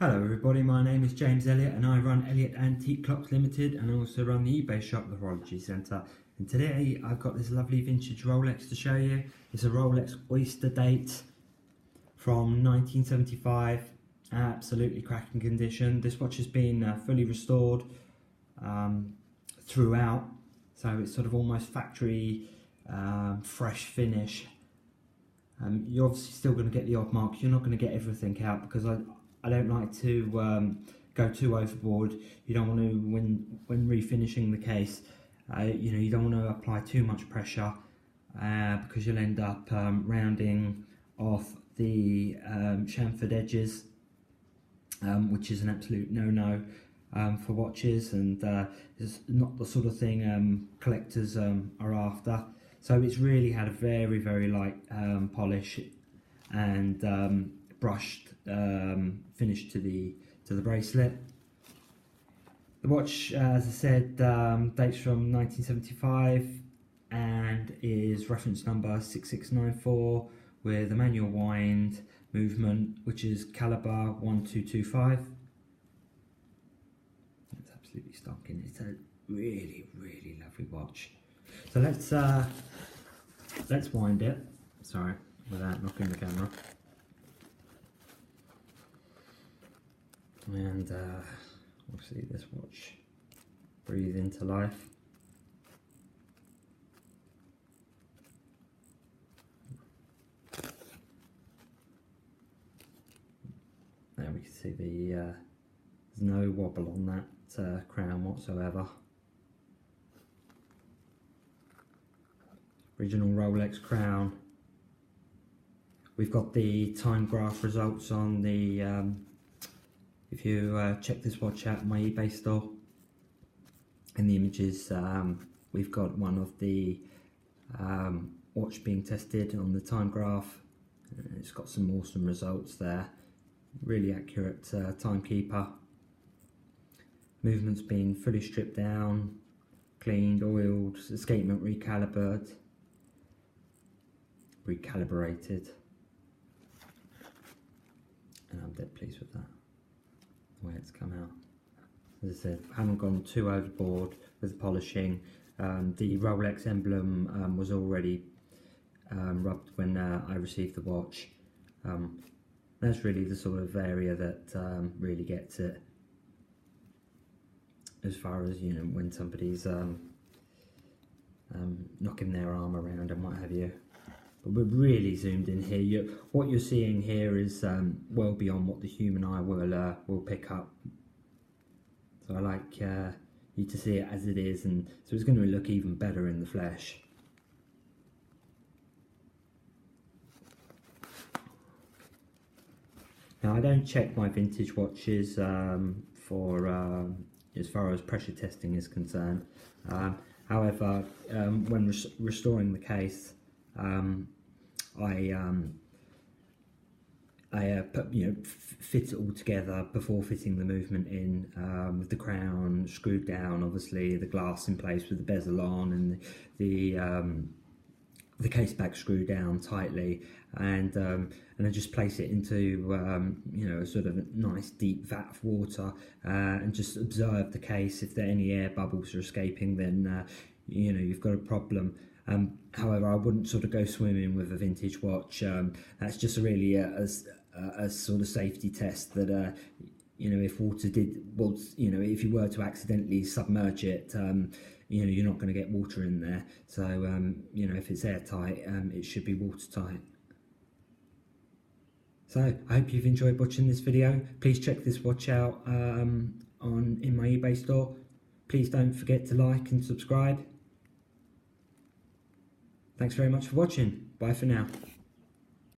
Hello everybody, my name is James Elliott and I run Elliott Antique Clocks Limited and I also run the eBay shop, the Horology Centre. And today I've got this lovely vintage Rolex to show you. It's a Rolex Oysterdate from 1975, absolutely cracking condition. This watch has been fully restored throughout, so it's sort of almost factory fresh finish. You're obviously still going to get the odd marks, you're not going to get everything out because I don't like to go too overboard. You don't want to, when refinishing the case, you don't want to apply too much pressure because you'll end up rounding off the chamfered edges, which is an absolute no-no for watches, and it's not the sort of thing collectors are after. So it's really had a very, very light polish and brushed finish to the bracelet. The watch, as I said, dates from 1975 and is reference number 6694 with a manual wind movement, which is caliber 1225. It's absolutely stunning. It's a really, really lovely watch. So let's wind it. Sorry, without knocking the camera. And we'll see this watch breathe into life. There we can see there's no wobble on that crown whatsoever. Original Rolex crown. We've got the time graph results on the if you check this watch out in my eBay store, in the images we've got one of the watch being tested on the time graph. It's got some awesome results there, really accurate timekeeper. Movement's been fully stripped down, cleaned, oiled, escapement recalibrated, and I'm dead pleased with that, the way it's come out. As I said, I haven't gone too overboard with the polishing. The Rolex emblem was already rubbed when I received the watch. That's really the sort of area that really gets it, as far as, when somebody's knocking their arm around and what have you. But we're really zoomed in here. What you're seeing here is well beyond what the human eye will pick up. So I like you to see it as it is, and so it's going to look even better in the flesh. Now I don't check my vintage watches for as far as pressure testing is concerned. However, when restoring the case, I fit it all together before fitting the movement in, with the crown screwed down, obviously the glass in place with the bezel on, and the case back screwed down tightly, and I just place it into a sort of a nice deep vat of water, and just observe the case. If there any air bubbles are escaping, then you've got a problem. However, I wouldn't sort of go swimming with a vintage watch. That's just really a sort of safety test that if water if you were to accidentally submerge it, you're not going to get water in there. So if it's airtight, it should be watertight. So I hope you've enjoyed watching this video. Please check this watch out in my eBay store. Please don't forget to like and subscribe. Thanks very much for watching. Bye for now.